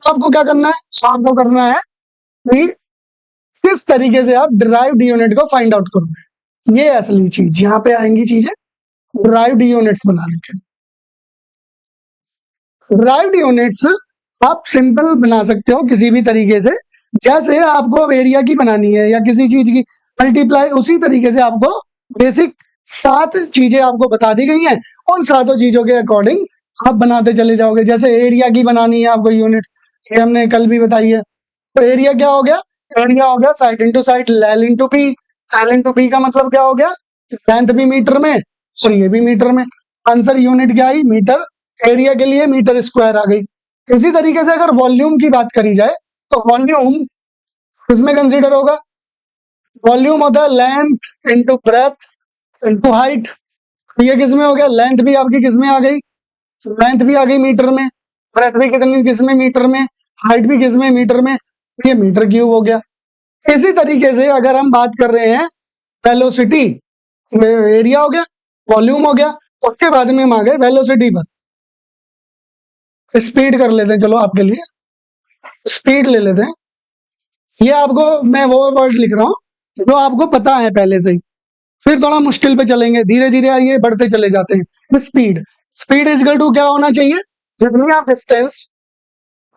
तो आपको क्या करना है, आपको करना है कि किस तरीके से आप डिराइव्ड यूनिट को फाइंड आउट करोगे। ये असली चीज यहाँ पे आएंगी चीजें डिराइव्ड यूनिट्स बनाने के। डिराइव्ड यूनिट्स आप सिंपल बना सकते हो किसी भी तरीके से, जैसे आपको एरिया की बनानी है या किसी चीज की मल्टीप्लाई, उसी तरीके से आपको बेसिक 7 चीजें आपको बता दी गई हैं, उन 7 चीजों के अकॉर्डिंग आप बनाते चले जाओगे। जैसे एरिया की बनानी है आपको यूनिट्स, ये हमने कल भी बताई है। तो एरिया क्या हो गया, एरिया हो गया side into side L into P. L into P का मतलब क्या हो गया, लेंथ भी मीटर में और ये भी मीटर में। आंसर यूनिट क्या आई, मीटर। एरिया के लिए मीटर स्क्वायर आ गई। इसी तरीके से अगर वॉल्यूम की बात करी जाए तो वॉल्यूम किसमें कंसीडर होगा, वॉल्यूम होता है length into breadth into height. ये किसमें हो गया, लेंथ भी आपकी किसमें आ गई, लेंथ भी आ गई मीटर में, ब्रेथ भी कितनी किसमें मीटर में, हाइट भी किसमें मीटर में, ये मीटर क्यूब हो गया। इसी तरीके से अगर हम बात कर रहे हैं वेलोसिटी, एरिया हो गया, वॉल्यूम हो गया, उसके बाद में हम आ गए वेलोसिटी पर। स्पीड कर लेते हैं, चलो आपके लिए स्पीड ले लेते हैं। ये आपको मैं वो वर्ड लिख रहा हूं जो आपको पता है पहले से ही, फिर थोड़ा मुश्किल पे चलेंगे, धीरे धीरे आइए बढ़ते चले जाते हैं। Speed, speed is equal to क्या होना चाहिए, जितनी आप डिस्टेंस,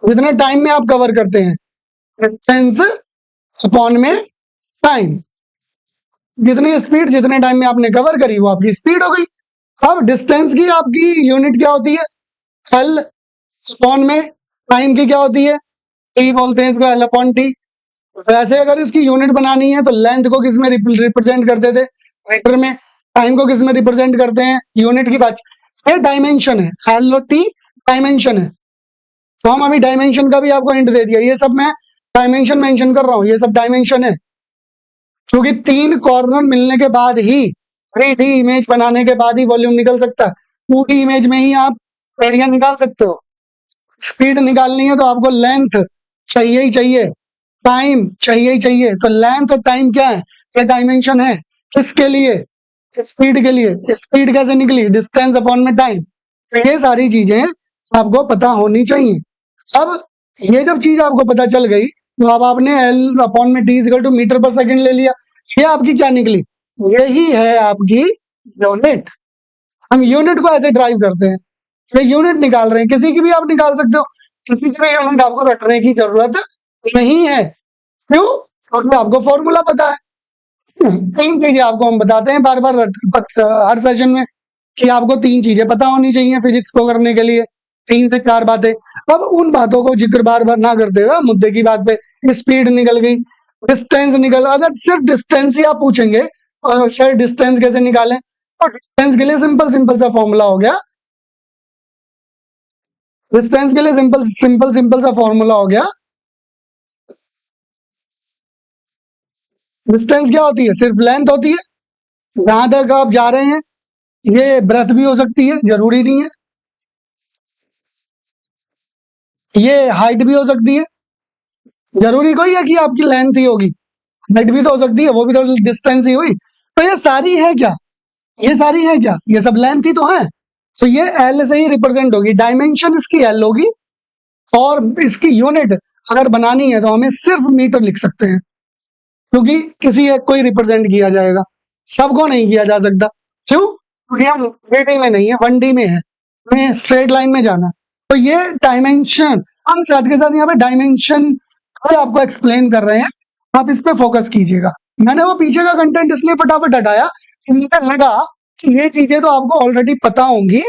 जितने टाइम में आप कवर करते हैं, डिस्टेंस अपॉन में टाइम। जितनी स्पीड जितने टाइम में आपने कवर करी वो आपकी स्पीड हो गई। अब डिस्टेंस की आपकी यूनिट क्या होती है, एल अपॉन में टाइम की क्या होती है, टी बोलते हैं इसको, एल अपॉन टी। वैसे अगर इसकी यूनिट बनानी है तो लेंथ को किस में रिप्रेजेंट करते थे, मीटर में। टाइम को किस में रिप्रेजेंट करते हैं, यूनिट की बात। ये डायमेंशन है, एल और टी डायमेंशन है। तो हम अभी डायमेंशन का भी आपको हिंट दे दिया, ये सब मैं डायमेंशन मेंशन कर रहा हूँ, ये सब डायमेंशन है। क्योंकि 3 कॉर्नर मिलने के बाद ही 3D इमेज बनाने के बाद ही वॉल्यूम निकल सकता है। 2D इमेज में ही आप एरिया निकाल सकते हो। स्पीड निकालनी है तो आपको लेंथ चाहिए ही चाहिए, टाइम चाहिए ही चाहिए। तो लेंथ और टाइम क्या है, ये डायमेंशन है। किसके लिए, स्पीड के लिए। स्पीड कैसे निकली, डिस्टेंस अपॉन में टाइम। तो ये सारी चीजें आपको पता होनी चाहिए। अब ये जब चीज आपको पता चल गई तो अब आपने एल अपॉन में टी इक्वल टू मीटर पर सेकंड ले लिया। ये आपकी क्या निकली, यही है आपकी यूनिट। हम यूनिट को ऐसे ड्राइव करते हैं, ये यूनिट निकाल रहे हैं, किसी की भी आप निकाल सकते हो, किसी की भी यूनिट आपको रटने की जरूरत नहीं है। क्यों, क्योंकि आपको फॉर्मूला पता है। 3 चीजें आपको हम बताते हैं बार बार हर सेशन में कि आपको 3 चीजें पता होनी चाहिए फिजिक्स को करने के लिए, 3 से 4 बातें। अब उन बातों को जिक्र बार बार ना करते हुए मुद्दे की बात पे, स्पीड निकल गई, डिस्टेंस निकल, अगर सिर्फ डिस्टेंस ही आप पूछेंगे और सर डिस्टेंस कैसे निकालें, तो डिस्टेंस के लिए सिंपल सिंपल सा फॉर्मूला हो गया। डिस्टेंस के लिए सिंपल सिंपल सिंपल सा फॉर्मूला हो गया। डिस्टेंस क्या होती है, सिर्फ लेंथ होती है, जहां तक आप जा रहे हैं। ये ब्रेथ भी हो सकती है, जरूरी नहीं है। ये हाइट भी हो सकती है, जरूरी कोई है कि आपकी लेंथ ही होगी, हाइट भी तो हो सकती है, वो भी तो डिस्टेंस ही हुई। तो ये सारी है क्या, ये सारी है क्या, ये सब लेंथ ही तो है। तो ये एल से ही रिप्रेजेंट होगी, डायमेंशन इसकी एल होगी। और इसकी यूनिट अगर बनानी है तो हमें सिर्फ मीटर लिख सकते हैं, क्योंकि किसी एक को ही रिप्रेजेंट किया जाएगा, सबको नहीं किया जा सकता। क्यों, क्योंकि हम 2D में नहीं है, 1D में है, हमें स्ट्रेट लाइन में जाना। तो ये डायमेंशन, हम साथ के साथ यहाँ पे डायमेंशन आपको एक्सप्लेन कर रहे हैं, आप इस पे फोकस कीजिएगा। मैंने वो पीछे का कंटेंट इसलिए फटाफट हटाया कि मुझे लगा कि ये चीजें तो आपको ऑलरेडी पता होंगी,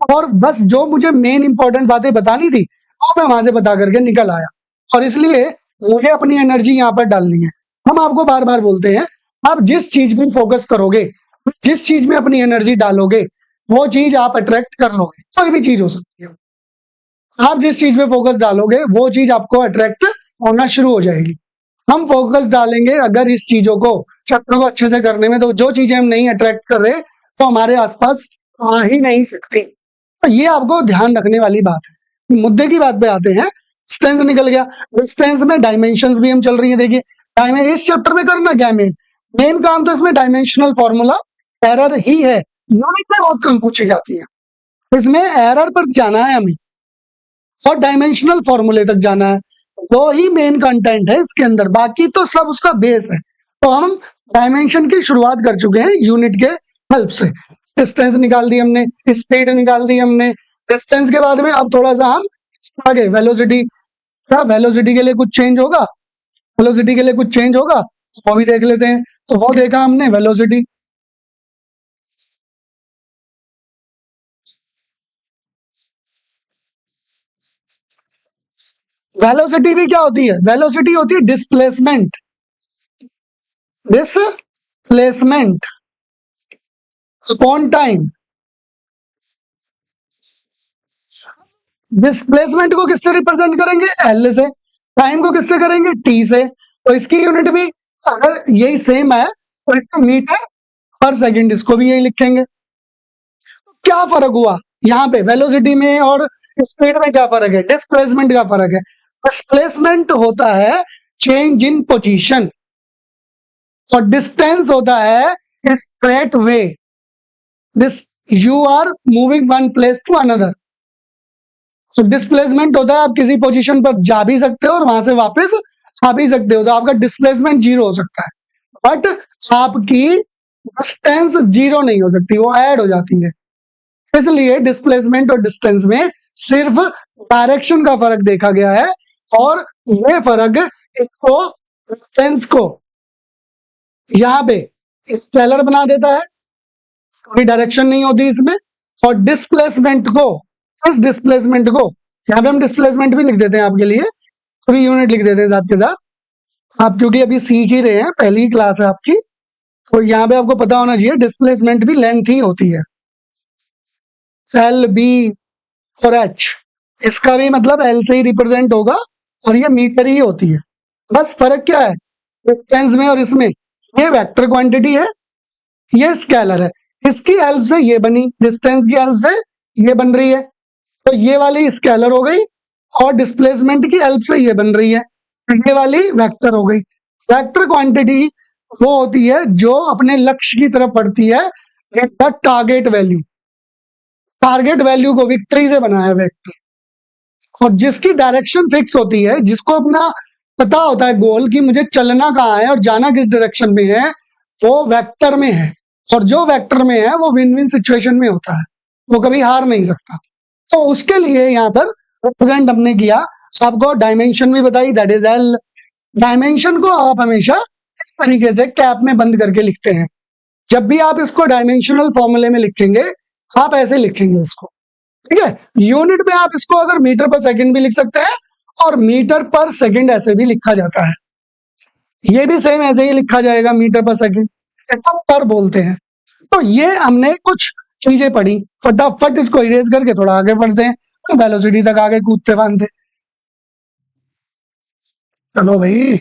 और बस जो मुझे मेन इंपॉर्टेंट बातें बतानी थी वो मैं वहां से बता करके निकल आया। और इसलिए मुझे अपनी एनर्जी यहाँ पर डालनी है। हम आपको बार बार बोलते हैं, आप जिस चीज में फोकस करोगे, जिस चीज में अपनी एनर्जी डालोगे, वो चीज आप अट्रैक्ट कर लोगे। कोई भी चीज हो सकती है, आप जिस चीज में फोकस डालोगे वो चीज आपको अट्रैक्ट होना शुरू हो जाएगी। हम फोकस डालेंगे अगर इस चीजों को, चक्र को अच्छे से करने में, तो जो चीजें हम नहीं अट्रैक्ट कर रहे तो हमारे आसपास आ ही नहीं सकती। तो ये आपको ध्यान रखने वाली बात है। मुद्दे की बात पे आते हैं, डिस्टेंस निकल गया। डिस्टेंस में डायमेंशंस भी हम चल रही है, देखिए इस चैप्टर में करना क्या मेन मेन काम तो इसमें डायमेंशनल फॉर्मूला एरर ही है। यूनिट में बहुत कम पूछी जाती है, इसमें एरर पर जाना है हमें। और डायमेंशनल फॉर्मूले तक जाना है। दो ही मेन कंटेंट है इसके अंदर, बाकी तो सब उसका बेस है। तो हम डायमेंशन की शुरुआत कर चुके हैं यूनिट के हेल्प से। डिस्टेंस निकाल दी हमने, स्पीड निकाल दी हमने। डिस्टेंस के बाद में अब थोड़ा सा हम आगे वेलोसिटी, क्या वेलोसिटी के लिए कुछ चेंज होगा, वेलोसिटी के लिए कुछ चेंज होगा वो भी देख लेते हैं। तो वो देखा हमने वेलोसिटी। वेलोसिटी भी क्या होती है, वेलोसिटी होती है displacement, displacement upon time. Displacement को किससे रिप्रेजेंट करेंगे, एल से। टाइम को किससे करेंगे, टी से। तो इसकी यूनिट भी अगर यही सेम है तो इसको मीटर पर सेकंड, इसको भी यही लिखेंगे। क्या फर्क हुआ यहाँ पे वेलोसिटी में और स्पीड में, क्या फर्क है, डिस्प्लेसमेंट का फर्क है। डिस्प्लेसमेंट होता है चेंज इन पोजीशन और डिस्टेंस होता है straight way. This you are moving one place to another. तो डिस्प्लेसमेंट होता है आप किसी पोजीशन पर जा भी सकते हो और वहां से वापस आ भी सकते हो, तो आपका डिस्प्लेसमेंट जीरो हो सकता है, बट आपकी डिस्टेंस जीरो नहीं हो सकती, वो ऐड हो जाती है। इसलिए डिस्प्लेसमेंट और डिस्टेंस में सिर्फ डायरेक्शन का फर्क देखा गया है, और ये फर्क इसको, डिस्टेंस को यहाँ पे स्केलर बना देता है, कोई डायरेक्शन नहीं होती इसमें। और डिस्प्लेसमेंट को, इस डिस्प्लेसमेंट को यहाँ पे हम डिस्प्लेसमेंट भी लिख देते हैं आपके लिए, थ्री यूनिट लिख देते हैं साथ के साथ। आप क्योंकि अभी सीख ही रहे हैं, पहली ही क्लास है आपकी, तो यहाँ पे आपको पता होना चाहिए डिस्प्लेसमेंट भी लेंथ ही होती है, एल बी और एच। इसका भी मतलब एल से ही रिप्रेजेंट होगा और ये मीटर ही होती है। बस फर्क क्या है डिस्टेंस में और इसमें, ये वेक्टर क्वांटिटी है, ये स्केलर है। इसकी हेल्प से ये बनी, डिस्टेंस की हेल्प से ये बन रही है, तो ये वाली स्केलर हो गई, और डिस्प्लेसमेंट की हेल्प से ये बन रही है, ये वाली वेक्टर हो गई। वेक्टर क्वांटिटी वो होती है जो अपने लक्ष्य की तरफ बढ़ती है, the target value. Target value को विक्ट्री से बनाया वेक्टर, और जिसकी डायरेक्शन फिक्स होती है, जिसको अपना पता होता है गोल कि मुझे चलना कहाँ है और जाना किस डायरेक्शन में है, वो वेक्टर में है। और जो वेक्टर में है वो विन विन सिचुएशन में होता है, वो कभी हार नहीं सकता। तो उसके लिए यहाँ पर रिप्रेजेंट हमने किया, आपको डायमेंशन भी बताई, दैट इज एल। डायमेंशन को आप हमेशा इस तरीके से कैप में बंद करके लिखते हैं। जब भी आप इसको डायमेंशनल फॉर्मूले में लिखेंगे, आप ऐसे लिखेंगे इसको, ठीक है। यूनिट में आप इसको अगर मीटर पर सेकंड भी लिख सकते हैं, और मीटर पर सेकंड ऐसे भी लिखा जाता है। ये भी सेम ऐसे ही लिखा जाएगा, मीटर पर सेकंड, इसको पर बोलते हैं। तो ये हमने कुछ चीजें पढ़ी, फटाफट इसको इरेज करके थोड़ा आगे बढ़ते हैं, तो वेलोसिटी तक आगे कूदते फांदते। चलो भाई,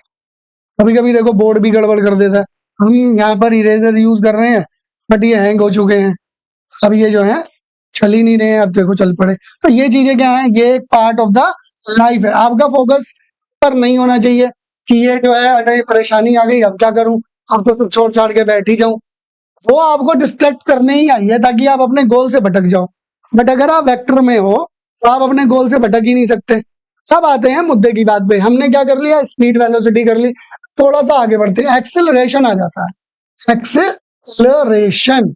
कभी कभी देखो बोर्ड भी गड़बड़ कर देता है। हम यहाँ पर इरेजर यूज कर रहे हैं, बट ये हैंग हो चुके हैं, अब ये जो है चल ही नहीं रहे हैं। अब देखो चल पड़े। तो ये चीजें क्या है, ये एक पार्ट ऑफ द लाइफ है। आपका फोकस पर नहीं होना चाहिए कि ये जो है अगर ये परेशानी आ गई अब क्या करूं, अब तो छोड़ छाड़ के बैठ ही जाऊं। वो आपको डिस्ट्रैक्ट करने ही आई है ताकि आप अपने गोल से भटक जाओ। बट अगर आप वेक्टर में हो तो आप अपने गोल से भटक ही नहीं सकते। अब आते हैं मुद्दे की बात पे। हमने क्या कर लिया, स्पीड वेलोसिटी कर ली, थोड़ा सा आगे बढ़ते हैं, एक्सेलरेशन आ जाता है। एक्सेलरेशन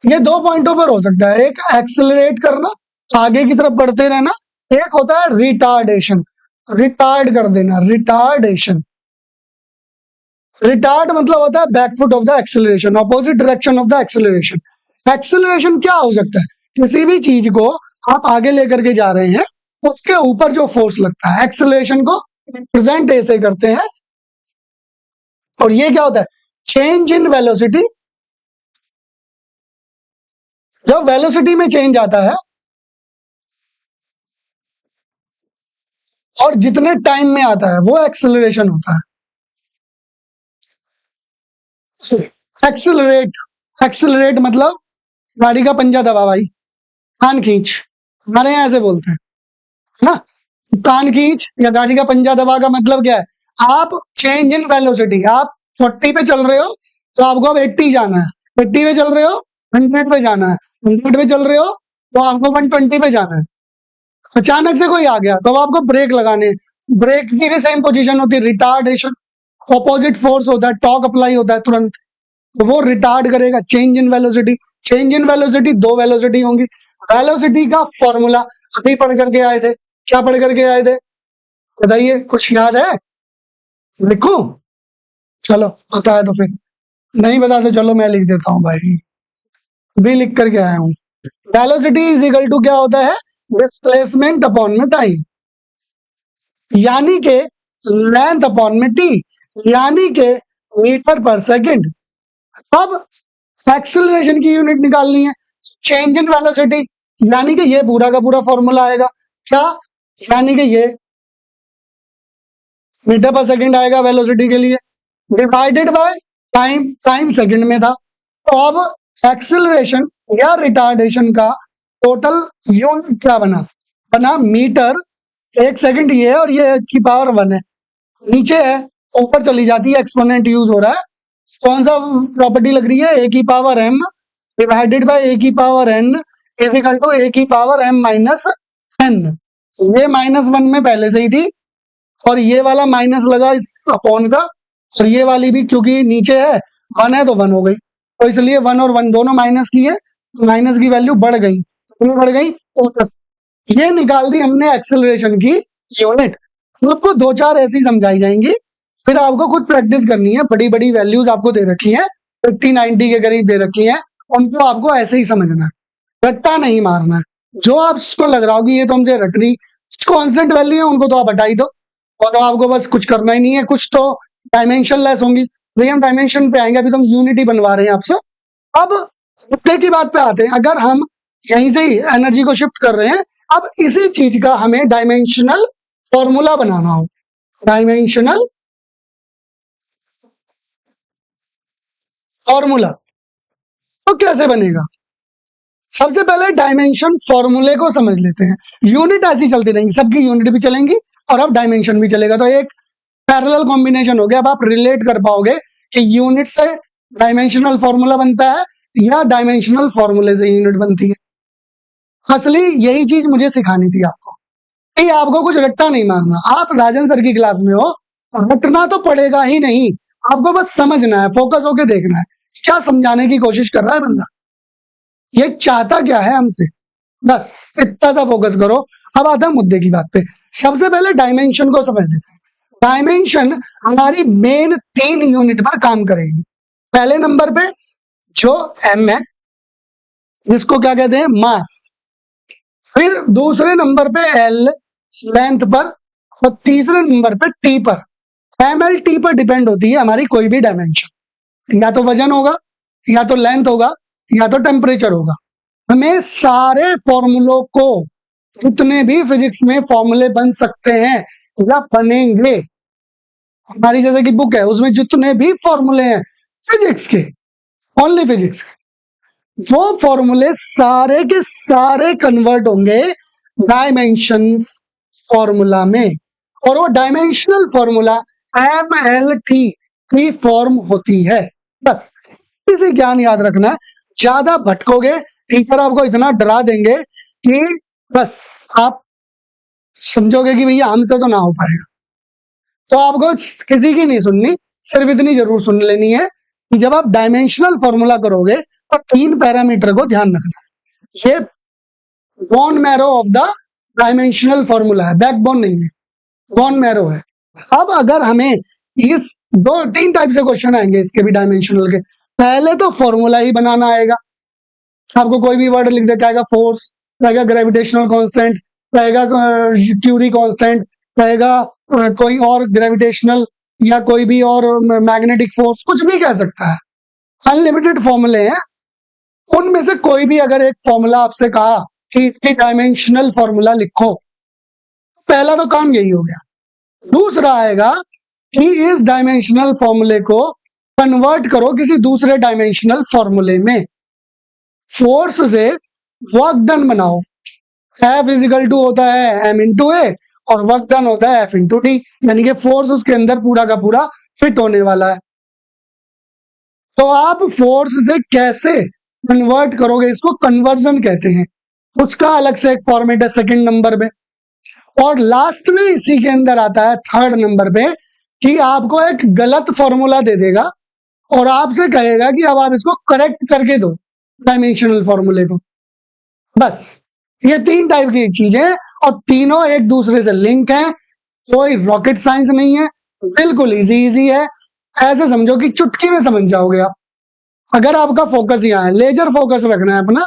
ये दो पॉइंटों पर हो सकता है, एक एक्सेलरेट करना, आगे की तरफ बढ़ते रहना, एक होता है रिटार्डेशन, रिटार्ड कर देना, रिटार्डेशन। रिटार्ड मतलब होता है back foot of the acceleration, opposite direction of the acceleration. Acceleration क्या हो सकता है, किसी भी चीज को आप आगे लेकर के जा रहे हैं, उसके ऊपर जो फोर्स लगता है, एक्सेलरेशन को रिप्रेजेंट ऐसे करते हैं। और ये क्या होता है, चेंज इन वेलोसिटी। जब वेलोसिटी में चेंज आता है और जितने टाइम में आता है वो एक्सेलरेशन होता है। एक्सेलरेट, एक्सेलरेट मतलब गाड़ी का पंजा दबा भाई, कान खींच, हमारे यहाँ ऐसे बोलते हैं ना, कान खींच या गाड़ी का पंजा दबा का मतलब क्या है, आप चेंज इन वेलोसिटी, आप 40 पे चल रहे हो तो आपको अब 80 जाना है, 80 पे चल रहे हो 100 पे जाना है, 100 पे चल रहे हो तो आपको 120 पे जाना है। अचानक से कोई आ गया तो अब आपको ब्रेक लगाने, ब्रेक की भी सेम पोजीशन होती है, रिटार्डेशन, ऑपोजिट फोर्स होता है, टॉर्क अप्लाई होता है तुरंत, तो वो रिटार्ड करेगा। Change in velocity, change in velocity दो वेलोसिटी होंगी। वेलोसिटी का फॉर्मूला अभी पढ़ करके आए थे, क्या पढ़ करके आए थे बताइए, कुछ याद है? लिखूं? चलो पता है तो फिर, नहीं बता तो चलो मैं लिख देता हूँ भाई, भी लिख करके आया हूँ। वेलोसिटी इज इक्वल टू क्या होता है, डिस्प्लेसमेंट अपॉन में टाइम, यानी के लेंथ अपॉन में टी, यानी के मीटर पर सेकंड। अब एक्सेलरेशन की यूनिट निकालनी है, चेंज इन वेलोसिटी, यानी कि ये पूरा का पूरा फॉर्मूला आएगा क्या, यानी कि ये मीटर पर सेकंड आएगा वेलोसिटी के लिए, divided by time, time second में था। तो अब एक्सेलरेशन या रिटार्डेशन का टोटल यूनिट क्या बना, बना मीटर, एक सेकंड ये है और ये की पावर 1 है, नीचे है ऊपर चली जाती है, एक्सपोनेंट यूज हो रहा है। कौन सा प्रॉपर्टी लग रही है, ए की power m divided by a की power n is equal to a की पावर एम माइनस एन। ये -1 में पहले से ही थी और ये वाला माइनस लगा इस अपॉन का, और ये वाली भी क्योंकि नीचे है 1 है तो 1 हो गई, तो इसलिए 1 और 1 दोनों माइनस की है, माइनस की वैल्यू बढ़ गई, कितनी बढ़ गई, ये निकाल दी हमने एक्सेलरेशन की यूनिट। आपको दो चार ऐसी समझाई जाएंगी, फिर आपको खुद प्रैक्टिस करनी है। बड़ी बड़ी वैल्यूज आपको दे रखी है, 50-90 के करीब दे रखी है, उनको आपको ऐसे ही समझना है, रट्टा नहीं मारना है। जो आपको लग रहा हो कि ये तो हमसे रट रही, कांस्टेंट वैल्यू है उनको तो आप हटा ही दो, और तो आपको बस कुछ करना ही नहीं है। कुछ तो डायमेंशन लेस होंगी, भैया हम डायमेंशन पे आएंगे, अभी तो हम यूनिटी बनवा रहे हैं आपसे। अब मुद्दे की बात पे आते हैं, अगर हम यहीं से ही एनर्जी को शिफ्ट कर रहे हैं, अब इसी चीज का हमें डायमेंशनल फॉर्मूला बनाना हो, डायमेंशनल फॉर्मूला तो कैसे बनेगा? सबसे पहले डायमेंशन फॉर्मूले को समझ लेते हैं। यूनिट ऐसी चलती रहेंगी, सबकी यूनिट भी चलेंगी और अब डायमेंशन भी चलेगा, तो एक पैरेलल कॉम्बिनेशन हो गया। अब आप रिलेट कर पाओगे कि यूनिट से डायमेंशनल फॉर्मूला बनता है या डायमेंशनल फॉर्मूले से यूनिट बनती है। असली यही चीज मुझे सिखानी थी आपको, कि आपको कुछ रट्टा नहीं मारना। आप राजन सर की क्लास में हो, रटना तो पड़ेगा ही नहीं, आपको बस समझना है, फोकस होके देखना है क्या समझाने की कोशिश कर रहा है बंदा, ये चाहता क्या है हमसे, बस इतना सा फोकस करो। अब आता है मुद्दे की बात पे। सबसे पहले डायमेंशन को समझ लेते हैं। डायमेंशन हमारी मेन 3 यूनिट पर काम करेगी। पहले नंबर पे जो एम है, जिसको क्या कहते हैं, मास। फिर दूसरे नंबर पे एल, लेंथ पर, और तीसरे नंबर पे टी पर। एम एल टी पर डिपेंड होती है हमारी कोई भी डायमेंशन, या तो वजन होगा, या तो लेंथ होगा, या तो टेम्परेचर होगा। हमें सारे फॉर्मूलों को, जितने भी फिजिक्स में फॉर्मूले बन सकते हैं या बनेंगे, हमारी जैसे कि बुक है उसमें जितने भी फॉर्मूले हैं फिजिक्स के, ओनली फिजिक्स के, वो फॉर्मूले सारे के सारे कन्वर्ट होंगे डायमेंशंस फॉर्मूला में, और वो dimensional formula M L T की फॉर्म होती है। बस इसे ज्ञान याद रखना है, ज्यादा भटकोगे टीचर आपको इतना डरा देंगे कि बस आप समझोगे कि भैया हमसे तो ना हो पाएगा। तो आपको किसी की नहीं सुननी, सिर्फ इतनी जरूर सुन लेनी है कि जब आप डायमेंशनल फॉर्मूला करोगे तो 3 पैरामीटर को ध्यान रखना है। ये bone marrow of the dimensional formula है, बैकबोन नहीं है, बोन मैरो है। अब अगर हमें इस 2-3 टाइप से क्वेश्चन आएंगे इसके भी डायमेंशनल के, पहले तो फॉर्मूला ही बनाना आएगा। आपको कोई भी वर्ड लिख दे, कहेगा फोर्स, कहेगा ग्रेविटेशनल कांस्टेंट, कहेगा क्यूरी कांस्टेंट, कहेगा कोई और ग्रेविटेशनल या कोई भी और मैग्नेटिक फोर्स, कुछ भी कह सकता है। अनलिमिटेड फॉर्मूले हैं, उनमें से कोई भी अगर एक फॉर्मूला आपसे कहा कि इसकी डायमेंशनल फॉर्मूला लिखो, पहला तो काम यही हो गया। दूसरा आएगा कि इस डायमेंशनल फॉर्मूले को कन्वर्ट करो किसी दूसरे डायमेंशनल फॉर्मूले में। फोर्स से वर्क डन बनाओ, एफ इजिकल टू होता है एम इंटू ए, और वर्क डन होता है एफ इंटू टी, यानी कि फोर्स उसके अंदर पूरा का पूरा फिट होने वाला है। तो आप फोर्स से कैसे कन्वर्ट करोगे, इसको कन्वर्जन कहते हैं, उसका अलग से एक फॉर्मेट है सेकंड नंबर पे। और लास्ट में इसी के अंदर आता है थर्ड नंबर पे कि आपको एक गलत फॉर्मूला दे देगा और आपसे कहेगा कि अब आप इसको करेक्ट करके दो डायमेंशनल फॉर्मूले को। बस ये 3 टाइप की चीजें और तीनों एक दूसरे से लिंक हैं, कोई रॉकेट साइंस नहीं है, बिल्कुल इजी है। ऐसे समझो कि चुटकी में समझ जाओगे आप। अगर आपका फोकस यहाँ है, लेजर फोकस रखना है अपना।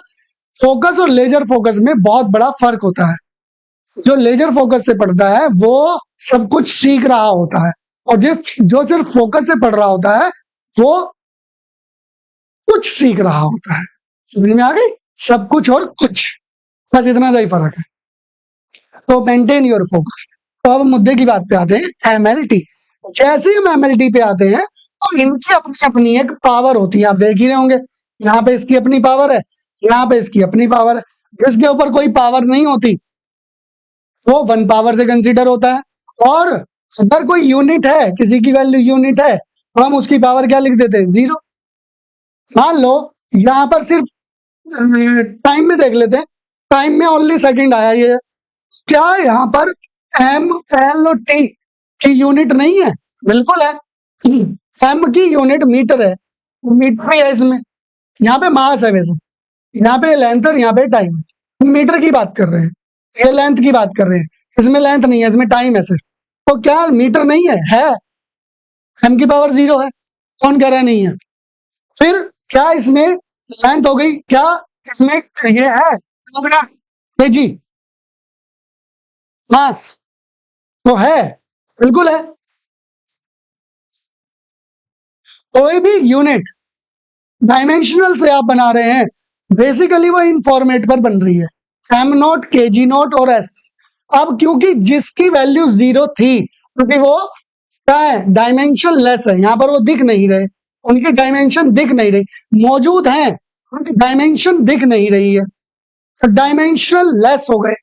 फोकस और लेजर फोकस में बहुत बड़ा फर्क होता है। जो लेजर फोकस से पढ़ता है वो सब कुछ सीख रहा होता है, और जो सिर्फ फोकस से पढ़ रहा होता है वो कुछ सीख रहा होता है। समझ में आ गई? सब कुछ और कुछ, बस इतना सा ही फर्क है। तो मेंटेन योर फोकस। तो अब मुद्दे की बात पे आते हैं, एमएलटी। जैसे ही हम एमएलटी पे आते हैं तो इनकी अपनी अपनी एक पावर होती है, आप देख ही रहे होंगे। यहाँ पे इसकी अपनी पावर है, यहाँ पे इसकी अपनी पावर है। जिसके ऊपर कोई पावर नहीं होती वो 1 पावर से कंसीडर होता है, और अगर कोई यूनिट है, किसी की वैल्यू यूनिट है, तो हम उसकी पावर क्या लिख देते हैं? 0। मान लो यहाँ पर सिर्फ टाइम में देख लेते हैं, टाइम में ओनली सेकंड आया ये, क्या यहाँ पर एम एल और टी की यूनिट नहीं है? बिल्कुल है। एम की यूनिट मीटर है, मीटर भी है इसमें। यहाँ पे मास है वैसे, यहाँ पे लेंथ और यहाँ पे टाइम है। मीटर की बात कर रहे हैं, ये लेंथ की बात कर रहे हैं, इसमें लेंथ नहीं है, इसमें टाइम है सिर्फ। तो क्या मीटर नहीं है? एम की पावर 0 है, कौन कह रहा है नहीं है? फिर क्या इसमें लेंथ हो गई? क्या इसमें ये है केजी मास? तो है, बिल्कुल है। कोई भी यूनिट डायमेंशनल से आप बना रहे हैं, बेसिकली वो इन फॉर्मेट पर बन रही है, एम नॉट, के जी नॉट और एस। अब क्योंकि जिसकी वैल्यू 0 थी, क्योंकि वो क्या है? डायमेंशन लेस है, यहाँ पर वो दिख नहीं रहे, उनकी डायमेंशन दिख नहीं रही, मौजूद हैं उनकी डायमेंशन दिख नहीं रही है, तो डायमेंशनल लेस हो गए।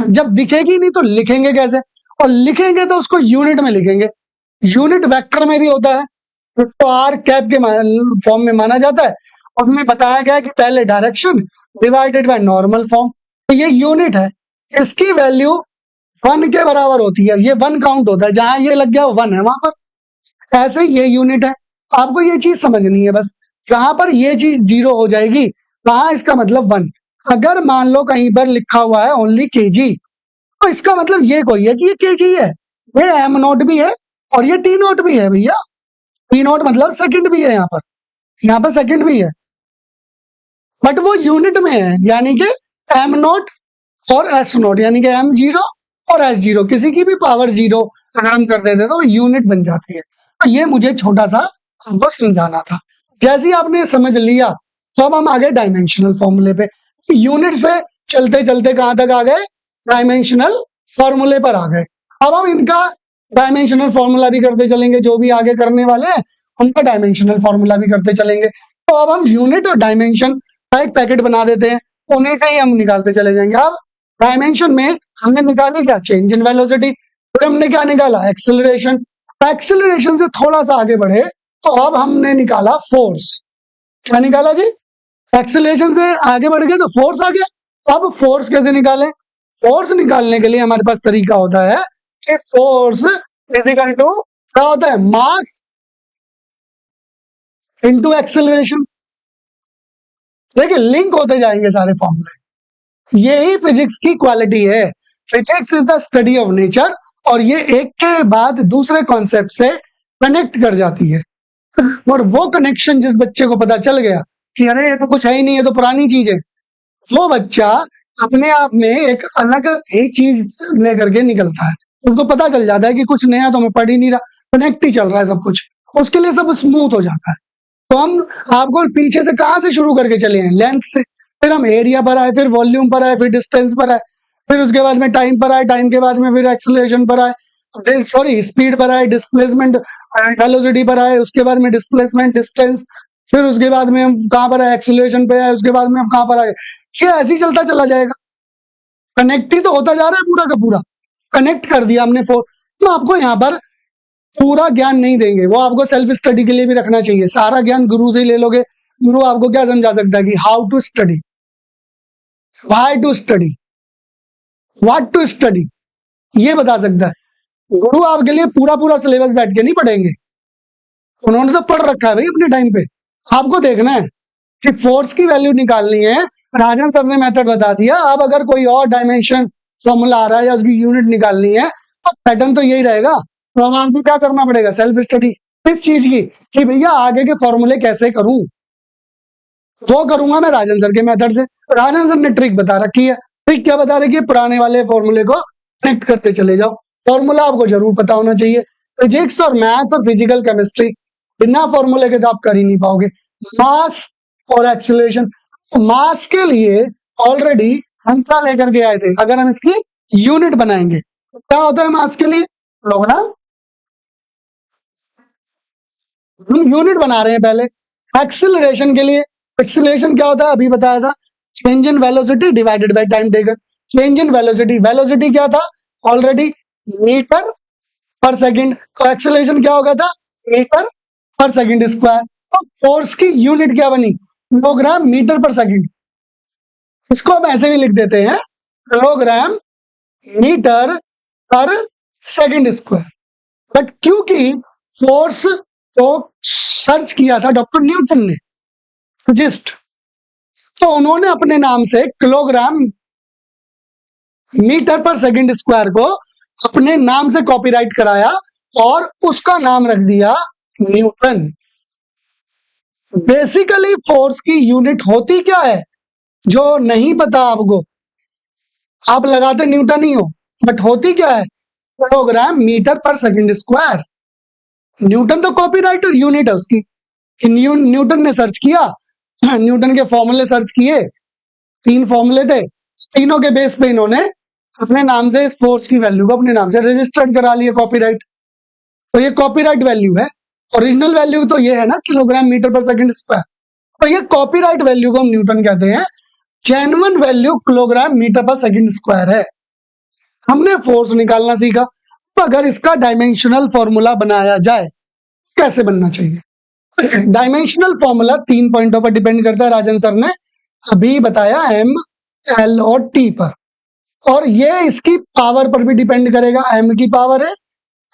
जब दिखेगी नहीं तो लिखेंगे कैसे? और लिखेंगे तो उसको यूनिट में लिखेंगे, यूनिट वेक्टर में भी होता है, तो आर कैप के फॉर्म में माना जाता है। और हमें बताया गया कि पहले direction divided by normal form, तो ये यूनिट है, इसकी वैल्यू 1 के बराबर होती है, ये 1 काउंट होता है, जहां ये लग गया 1 है वहां पर। ऐसे ही ये यूनिट है, आपको ये चीज समझनी है बस। जहां पर ये चीज 0 हो जाएगी वहां इसका मतलब 1। अगर मान लो कहीं पर लिखा हुआ है ओनली केजी, तो इसका मतलब ये कोई है कि ये केजी है, ये एम नॉट भी है और ये टी नॉट भी है भैया। टी नॉट मतलब सेकंड भी है, यहाँ पर सेकंड भी है, बट वो यूनिट में है, यानी कि एम नॉट और एस नॉट, यानी कि एम 0 और एस 0, किसी की भी पावर 0 अगर हम कर देते तो यूनिट बन जाती है। तो ये मुझे छोटा सा आपको समझाना था। जैसे ही आपने समझ लिया तो अब हम आ गए डायमेंशनल फॉर्मूले पे। यूनिट से चलते चलते कहां तक आ गए? डायमेंशनल फॉर्मूले पर आ गए। अब हम इनका डायमेंशनल फॉर्मूला भी करते चलेंगे, जो भी आगे करने वाले हैं उनका डायमेंशनल फॉर्मूला भी करते चलेंगे। तो अब हम यूनिट और डायमेंशन का एक पैकेट बना देते हैं, उन्हीं से ही हम निकालते चले जाएंगे। अब डायमेंशन में हमने निकाली क्या? Change in velocity. फिर हमने क्या निकाला? एक्सेलरेशन। एक्सेलरेशन से थोड़ा सा आगे बढ़े तो अब हमने निकाला फोर्स। क्या निकाला जी? एक्सेलरेशन से आगे बढ़ गए तो फोर्स आ गया। अब फोर्स कैसे निकालें? फोर्स निकालने के लिए हमारे पास तरीका होता है कि फोर्स इक्वल टू क्या होता है? Mass into acceleration. देखिए लिंक होते जाएंगे सारे फॉर्मूले, यही फिजिक्स की क्वालिटी है। Physics is the study of nature, और ये एक के बाद दूसरे कॉन्सेप्ट से कनेक्ट कर जाती है। और वो कनेक्शन जिस बच्चे को पता चल गया कि अरे ये तो कुछ है ही नहीं, ये तो पुरानी चीज है, वो बच्चा अपने आप में एक अलग ही चीज लेकर के निकलता है। उसको पता चल जाता है कि कुछ नया तो मैं पढ़ ही नहीं रहा, कनेक्ट ही चल रहा है सब कुछ, उसके लिए सब स्मूथ हो जाता है। तो हम आपको पीछे से कहां से शुरू करके चले हैं? लेंथ से। फिर हम एरिया पर आए, फिर वॉल्यूम पर आए, फिर डिस्टेंस पर आए, फिर उसके बाद में टाइम पर आए, टाइम के बाद में फिर एक्सेलरेशन पर आए, सॉरी स्पीड पर आए, डिस्प्लेसमेंट वेलोसिटी पर आए, उसके बाद में डिस्प्लेसमेंट डिस्टेंस, फिर उसके बाद में हम कहां पर आए? एक्सेलरेशन पे आए, उसके बाद में हम कहां पर आए? ये ऐसे ही चलता चला जाएगा, कनेक्ट ही तो होता जा रहा है पूरा का पूरा। कनेक्ट कर दिया हमने तो आपको यहाँ पर पूरा ज्ञान नहीं देंगे, वो आपको सेल्फ स्टडी के लिए भी रखना चाहिए। सारा ज्ञान गुरु से ही ले लोगे, गुरु आपको क्या समझा सकता है कि how to study, why to study, what to study, ये बता सकता है। गुरु आपके लिए पूरा पूरा सिलेबस बैठ के नहीं पढ़ेंगे, उन्होंने तो पढ़ रखा है भाई अपने टाइम पे। आपको देखना है कि फोर्स की वैल्यू निकालनी है, राजन सर ने मेथड बता दिया। अब अगर कोई और डायमेंशन फॉर्मूला आ रहा है या उसकी यूनिट निकालनी है तो पैटर्न तो यही रहेगा। तो अब आपको क्या करना पड़ेगा, सेल्फ स्टडी इस चीज की कि भैया आगे के फॉर्मूले कैसे करूं, वो करूंगा मैं राजन सर के मेथड से। राजन सर ने ट्रिक बता रखी है। ट्रिक क्या बता रखी है, पुराने वाले फॉर्मूले को कनेक्ट करते चले जाओ। फॉर्मूला आपको जरूर पता होना चाहिए। फिजिक्स और मैथ्स और फिजिकल केमिस्ट्री बिना फॉर्मूले के तो आप कर ही नहीं पाओगे। मास और एक्सीलरेशन, मास के लिए ऑलरेडी हम क्या लेकर के आए थे, अगर हम इसकी यूनिट बनाएंगे तो क्या होता है मास के लिए, लोग ना हम यूनिट बना रहे हैं पहले। एक्सीलरेशन के लिए एक्सीलरेशन क्या होता है, अभी बताया था, change in velocity divided by time taken. Change in velocity, velocity क्या था ऑलरेडी, मीटर पर सेकंड। तो एक्सीलरेशन क्या हो गया था, मीटर पर सेकंड स्क्वायर। तो फोर्स की यूनिट क्या बनी, किलोग्राम मीटर पर सेकंड। इसको हम ऐसे भी लिख देते हैं, किलोग्राम मीटर पर सेकंड स्क्वायर। बट क्योंकि फोर्स को सर्च किया था डॉक्टर न्यूटन ने, फिजिस्ट, तो उन्होंने अपने नाम से किलोग्राम मीटर पर सेकंड स्क्वायर को अपने नाम से कॉपीराइट कराया और उसका नाम रख दिया न्यूटन। बेसिकली फोर्स की यूनिट होती क्या है, जो नहीं पता आपको, आप लगाते न्यूटन ही हो, बट होती क्या है, किलोग्राम मीटर पर सेकंड स्क्वायर। न्यूटन तो कॉपीराइटर, यूनिट है उसकी कि न्यूटन ने सर्च किया, न्यूटन के फॉर्मूले सर्च किए, 3 फॉर्मूले थे, तीनों के बेस पे इन्होंने अपने नाम से इस फोर्स की वैल्यू को अपने नाम से रजिस्टर्ड करा लिए, कॉपीराइट। तो ये कॉपीराइट वैल्यू है। ओरिजिनल वैल्यू तो ये है ना, किलोग्राम मीटर पर सेकंड स्क्वायर। तो ये कॉपीराइट वैल्यू को हम न्यूटन कहते हैं, जेन्युइन वैल्यू किलोग्राम मीटर पर सेकंड स्क्वायर है। हमने फोर्स निकालना सीखा, तो अगर इसका डायमेंशनल फॉर्मूला बनाया जाए कैसे बनना चाहिए। डायमेंशनल फॉर्मूला 3 पॉइंटों पर डिपेंड करता है, राजन सर ने अभी बताया, एम, एल और टी पर। और ये इसकी पावर पर भी डिपेंड करेगा, एम की पावर है,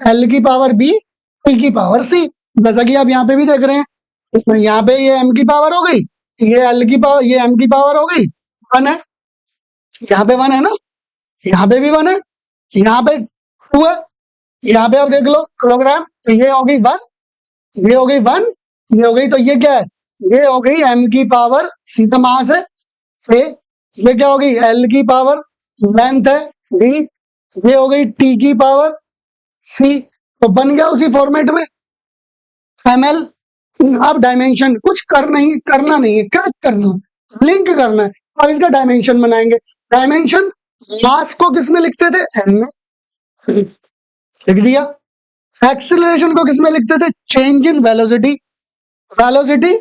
एल की पावर बी, टी की पावर सी। जैसा कि आप यहाँ पे भी देख रहे हैं, यहाँ पे ये एम की पावर हो गई, ये एल की पावर, ये एम की पावर हो गई 1 है, यहाँ पे 1 है ना, यहाँ पे भी 1 है, यहाँ पे 2 है, यहाँ पे आप देख लो किलोग्राम, तो ये हो गई 1, ये हो गई 1, ये हो गई, तो ये क्या है, ये हो गई एम की पावर, सीधा मास है ए, ये क्या हो गई एल की पावर, लेंथ है डी, ये हो गई टी की पावर सी। तो बन गया उसी फॉर्मेट में एमएल। अब डायमेंशन कुछ करना नहीं है, क्या करना, लिंक करना है। अब इसका डायमेंशन बनाएंगे। डायमेंशन मास को किस में लिखते थे, एम में लिख दिया। एक्सीलरेशन को किस में लिखते थे, change in velocity, velocity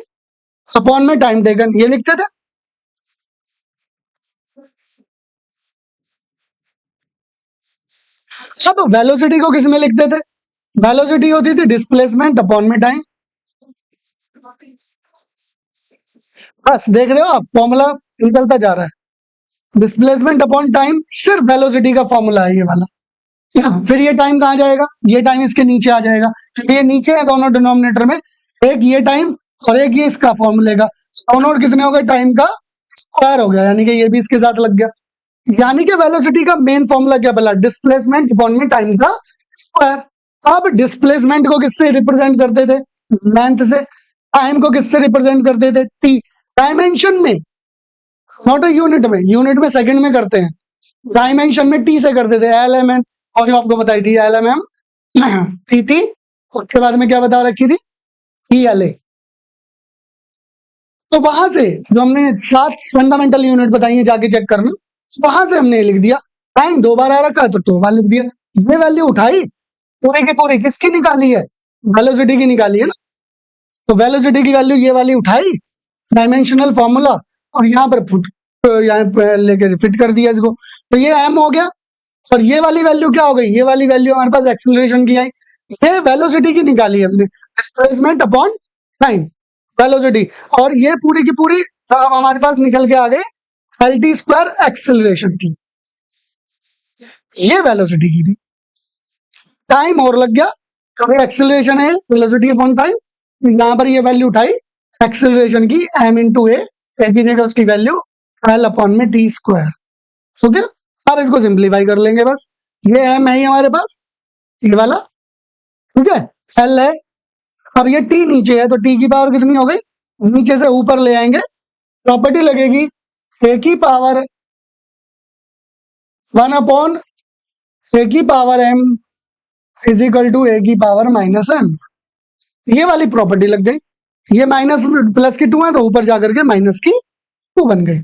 upon में टाइम टेकन, ये लिखते थे। अब वेलोसिटी को किस में लिखते थे, वेलोसिटी होती थी डिस्प्लेसमेंट अपॉन में टाइम। बस देख रहे हो आप, फॉर्मूला निकलता जा रहा है, डिस्प्लेसमेंट अपॉन टाइम, सिर्फ वेलोसिटी का फॉर्मूला है ये वाला। फिर ये टाइम कहाँ जाएगा, ये टाइम इसके नीचे आ जाएगा, क्योंकि ये नीचे है दोनों डिनोमिनेटर में, एक ये टाइम और एक ये इसका फॉर्मूले का, दोनों कितने हो गए, टाइम का स्क्वायर हो गया, यानी कि ये भी इसके साथ लग गया। यानी कि वेलोसिटी का मेन फॉर्मूला क्या बोला, डिस्प्लेसमेंट अपॉन में टाइम का स्क्वायर। अब डिस्प्लेसमेंट को किससे रिप्रेजेंट करते थे, लेंथ से। टाइम को किससे रिप्रेजेंट करते थे, टी। डायमेंशन में, नॉट यूनिट में, यूनिट में सेकंड में करते हैं, डायमेंशन में टी से करते थे, एल एम एन, और जो आपको बताई थी L M M T T, उसके बाद में क्या बता रखी थी, ई एल ए। तो वहां से जो हमने 7 फंडामेंटल यूनिट बताई है, जाके चेक करना, वहां से हमने लिख दिया। टाइम 2 बार आ रखा है तो 2 बार लिख दिया। ये वैल्यू उठाई, पूरी की पूरी किसकी निकाली है, वेलोसिटी की निकाली है ना। तो वेलोसिटी की वैल्यू ये वाली उठाई, डायमेंशनल फॉर्मूला, और यहाँ पर यहाँ पे लेके फिट कर दिया इसको, तो ये एम हो गया। और ये वाली वैल्यू क्या हो गई, ये वाली वैल्यू हमारे पास एक्सीलरेशन की आई, ये वेलोसिटी की निकाली हमने, डिस्प्लेसमेंट अपॉन टाइम, वेलोसिटी। और ये पूरी की पूरी हमारे पास निकल के आ गई एल टी स्क्वायर एक्सीलरेशन की। ये वेलोसिटी की थी, टाइम और लग गया क्योंकि एक्सेलरेशन है वेलोसिटी अपॉन टाइम, यहाँ पर ये वैल्यू उठाई एक्सेलरेशन की m इंटू ए की उसकी वैल्यू एल अपॉन में टी स्क्वायर। ठीक है, अब इसको सिंप्लीफाई कर लेंगे बस, ये m है ही हमारे पास, ये वाला, ठीक है, l है, अब ये t नीचे है तो t की पावर कितनी हो गई, नीचे से ऊपर ले आएंगे, प्रॉपर्टी लगेगी a की पावर 1 अपॉन a की power m is equal to a की पावर माइनस m, ये वाली प्रॉपर्टी लग गई, ये माइनस प्लस की 2 है तो ऊपर जाकर के माइनस की 2 बन गई,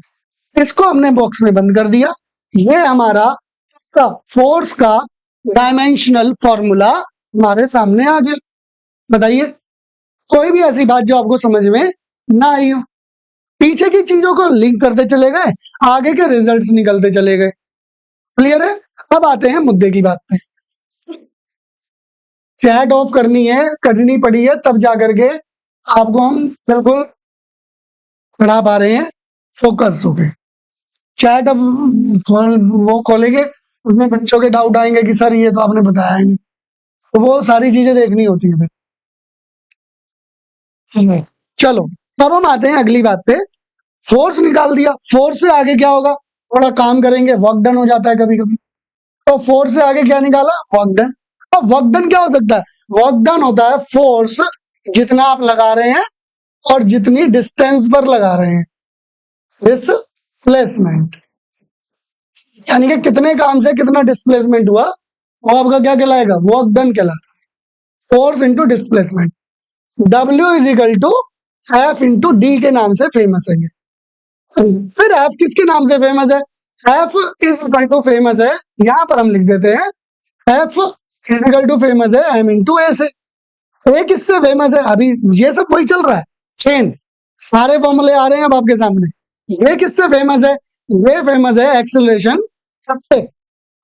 इसको हमने बॉक्स में बंद कर दिया, ये हमारा इसका फोर्स का डायमेंशनल फॉर्मूला हमारे सामने आ गया। बताइए कोई भी ऐसी बात जो आपको समझ में ना आई हो, पीछे की चीजों को लिंक करते चले गए, आगे के रिजल्ट्स निकलते चले गए। क्लियर है? अब आते हैं मुद्दे की बात पे, चैट ऑफ करनी पड़ी है तब जाकर के आपको हम बिल्कुल पढ़ा पा रहे हैं फोकस होके। चैट अब वो खोलेंगे, उसमें बच्चों के डाउट आएंगे कि सर ये तो आपने बताया नहीं, तो वो सारी चीजें देखनी होती है फिर। चलो अब हम आते हैं अगली बात पे, फोर्स निकाल दिया, फोर्स से आगे क्या होगा, थोड़ा काम करेंगे, वर्क डन हो जाता है कभी कभी, तो फोर्स से आगे क्या निकाला, वर्क डन। अब वर्क डन क्या हो सकता है, वर्क डन होता है फोर्स जितना आप लगा रहे हैं और जितनी डिस्टेंस पर लगा रहे हैं, डिस्प्लेसमेंट, यानी कि कितने काम से कितना डिस्प्लेसमेंट हुआ, वो आपका क्या कहलाएगा, वर्क डन कहलाता है, force into displacement. W is equal to F into D के नाम से फेमस है ये। फिर एफ किसके नाम से फेमस है, F is equal to famous है, यहां पर हम लिख देते हैं एफ इक्वल टू फेमस है एम इंटू ए से। ए किससे फेमस है, अभी ये सब वही चल रहा है, चेन, सारे फॉर्मूले आ रहे हैं अब आपके सामने। ये किससे फेमस है, ये फेमस है एक्सेलरेशन सबसे,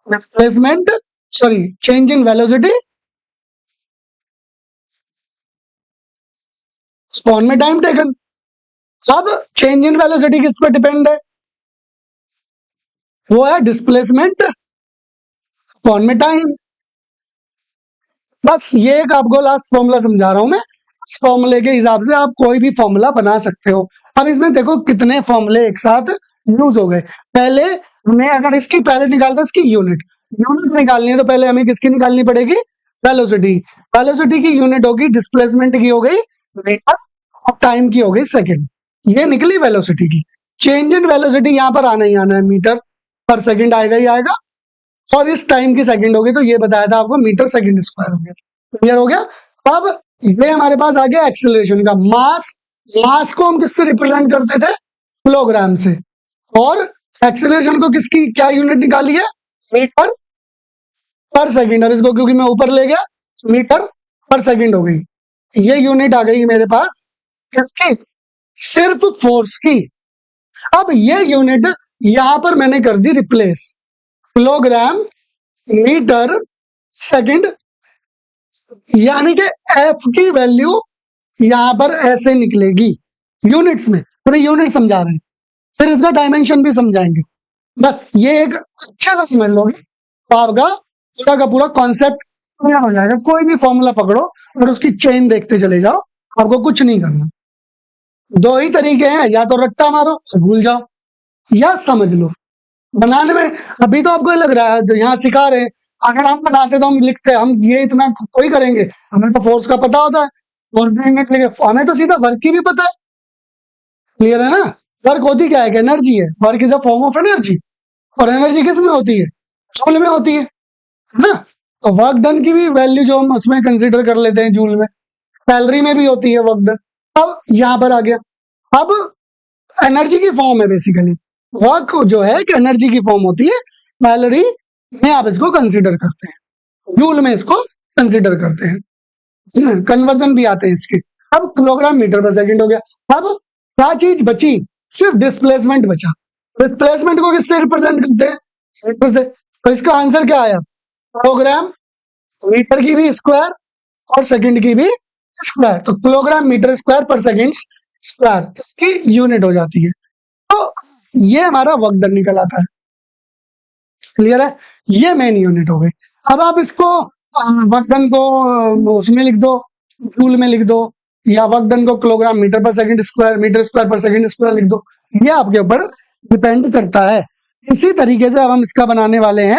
displacement sorry change in velocity spawn में टाइम टेकन। अब चेंज इन वेलोसिटी किस पर डिपेंड है, वो है डिस्प्लेसमेंट स्पॉन में टाइम। बस ये एक आपको लास्ट फॉर्मूला समझा रहा हूं मैं, इस फॉर्मूले के हिसाब से आप कोई भी फॉर्मूला बना सकते हो। अब इसमें देखो कितने फॉर्मूले एक साथ यूज हो गए। पहले हमें अगर इसकी पहले निकालना इसकी यूनिट निकालनी है तो पहले हमें किसकी निकालनी पड़ेगी, वेलोसिटी। वेलोसिटी की यूनिट होगी, डिस्प्लेसमेंट की हो गई मीटर और टाइम की हो गई सेकंड, ये निकली वेलोसिटी की। चेंज इन वेलोसिटी यहाँ पर आना ही आना है, मीटर पर सेकंड आएगा ही आएगा, और इस टाइम की सेकंड होगी तो ये बताया था आपको मीटर सेकंड स्क्वायर हो गया। क्लियर हो गया? अब ये हमारे पास आ गया एक्सेलरेशन का मास, मास को हम किससे रिप्रेजेंट करते थे, किलोग्राम से, और एक्सेलरेशन को किसकी क्या यूनिट निकाली है, मीटर पर सेकंड। अब इसको क्योंकि मैं ऊपर ले गया, मीटर पर सेकंड हो गई, ये यूनिट आ गई मेरे पास किसकी, सिर्फ फोर्स की। अब ये यूनिट यहां पर मैंने कर दी रिप्लेस, किलोग्राम मीटर सेकंड, यानी कि एफ की वैल्यू यहां पर ऐसे निकलेगी यूनिट्स में, पूरे यूनिट समझा रहे हैं, फिर इसका डायमेंशन भी समझाएंगे। बस ये एक अच्छे से समझ लोगे तो आपका पूरा का पूरा कॉन्सेप्ट क्लियर हो जाएगा। कोई भी फॉर्मूला पकड़ो और उसकी चेन देखते चले जाओ, आपको कुछ नहीं करना। दो ही तरीके हैं, या तो रट्टा मारो भूल जाओ, या समझ लो। बनाने में अभी तो आपको लग रहा है यहाँ सिखा रहे हैं, अगर हम बनाते तो हम लिखते, हम ये इतना कोई करेंगे, हमें तो फोर्स का पता होता है, फोर्स हमें तो सीधा वर्क की भी पता है। क्लियर है ना? वर्क होती क्या है, एनर्जी है, work is a form of energy, और एनर्जी किस में होती है, जूल में होती है ना? तो वर्क डन की भी वैल्यू जो हम उसमें कंसिडर कर लेते हैं जूल में, कैलोरी में भी होती है वर्क डन। अब यहाँ पर आ गया, अब एनर्जी की फॉर्म है बेसिकली, वर्क जो है कि एनर्जी की फॉर्म होती है, कैलोरी में आप इसको कंसीडर करते हैं, जूल में इसको कंसीडर करते हैं, कन्वर्जन भी आते हैं इसके। अब किलोग्राम मीटर पर सेकंड हो गया। अब क्या चीज बची, सिर्फ डिस्प्लेसमेंट बचा। डिस्प्लेसमेंट को किससे रिप्रेजेंट करते हैं, मीटर से, तो इसका आंसर क्या आया, किलोग्राम मीटर की भी स्क्वायर और सेकंड की भी स्क्वायर, तो किलोग्राम मीटर स्क्वायर पर सेकंड स्क्वायर इसकी यूनिट हो जाती है। तो ये हमारा वर्क डन निकल आता है। क्लियर है? ये मेन यूनिट हो गई। अब आप इसको वर्क डन को उसमें लिख दो, जूल में लिख दो, या वर्क डन को किलोग्राम मीटर पर सेकंड स्क्वायर, मीटर स्क्वायर पर सेकंड स्क्वायर लिख दो, ये आपके ऊपर डिपेंड करता है। इसी तरीके से अब हम इसका बनाने वाले हैं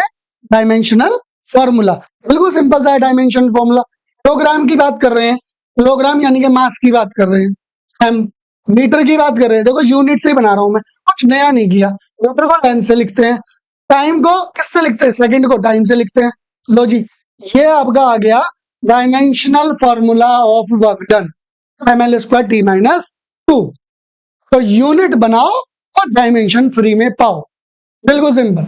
डायमेंशनल फॉर्मूला। बिल्कुल सिंपल सा है डायमेंशन फॉर्मूला। किलोग्राम की बात कर रहे हैं, किलोग्राम यानी कि मास की बात कर रहे हैं, हम मीटर की बात कर रहे हैं, देखो यूनिट से ही बना रहा हूं मैं, कुछ नया नहीं किया। मीटर को लेंथ से लिखते हैं, टाइम को किससे लिखते हैं, सेकंड को टाइम से लिखते हैं। लो जी, ये आपका आ गया dimensional formula of work done, ml square t minus 2। तो यूनिट बनाओ और डायमेंशन फ्री में पाओ, बिल्कुल सिंपल।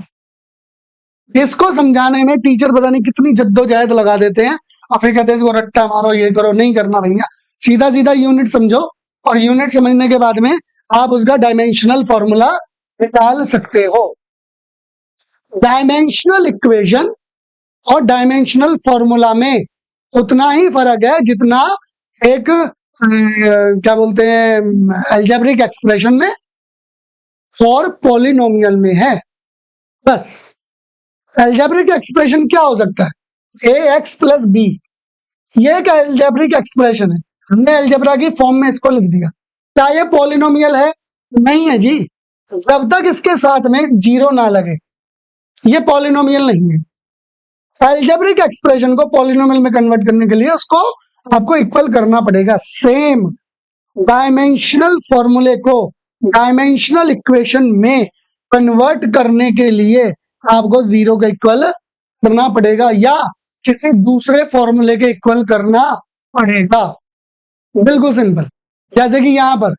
इसको समझाने में टीचर पता नहीं कितनी जद्दोजहद लगा देते हैं और फिर कहते हैं इसको रट्टा मारो, ये करो, नहीं करना भैया। सीधा सीधा यूनिट समझो और यूनिट समझने के बाद में आप उसका डायमेंशनल फॉर्मूला निकाल सकते हो। डायमेंशनल इक्वेशन और डायमेंशनल फॉर्मूला में उतना ही फर्क है जितना एक क्या बोलते हैं अलजेब्रिक एक्सप्रेशन में और पॉलिनोमियल में है। बस अलजेब्रिक एक्सप्रेशन क्या हो सकता है, ए एक्स प्लस बी, ये एक अलजेब्रिक एक्सप्रेशन है, हमने अलजेब्रा की फॉर्म में इसको लिख दिया। क्या ये पॉलिनोमियल है? नहीं है जी, जब तक इसके साथ में जीरो ना लगे ये पॉलिनोमियल नहीं है। अलजेब्रिक एक्सप्रेशन को पॉलिनोमियल में कन्वर्ट करने के लिए उसको आपको इक्वल करना पड़ेगा। सेम डायमेंशनल फॉर्मूले को डायमेंशनल इक्वेशन में कन्वर्ट करने के लिए आपको जीरो का इक्वल करना पड़ेगा या किसी दूसरे फॉर्मूले के इक्वल करना पड़ेगा। बिल्कुल सिंपल। जैसे कि यहां पर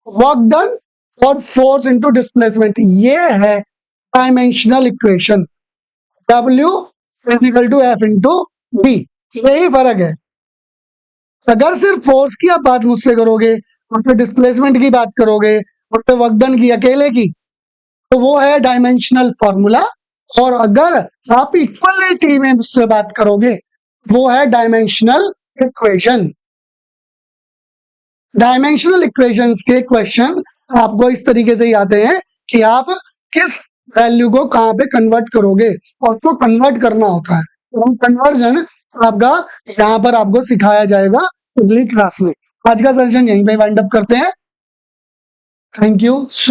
वर्क डन और फोर्स इनटू डिस्प्लेसमेंट, ये है dimensional equation. W equal to F into D, यही फर्क है। अगर सिर्फ फोर्स की आप बात मुझसे करोगे और फिर डिस्प्लेसमेंट की बात करोगे और फिर वर्क डन की अकेले की, तो वो है डायमेंशनल फॉर्मूला। और अगर आप इक्वलिटी में मुझसे बात करोगे वो है डायमेंशनल इक्वेशन। डायमेंशनल इक्वेशंस के क्वेश्चन आपको इस तरीके से ही आते हैं कि आप किस वैल्यू को कहां पे कन्वर्ट करोगे और उसको कन्वर्ट करना होता है। तो कन्वर्जन आपका यहाँ पर आपको सिखाया जाएगा अगली क्लास में। आज का सेशन यहीं पे वाइंड अप करते हैं। Thank you so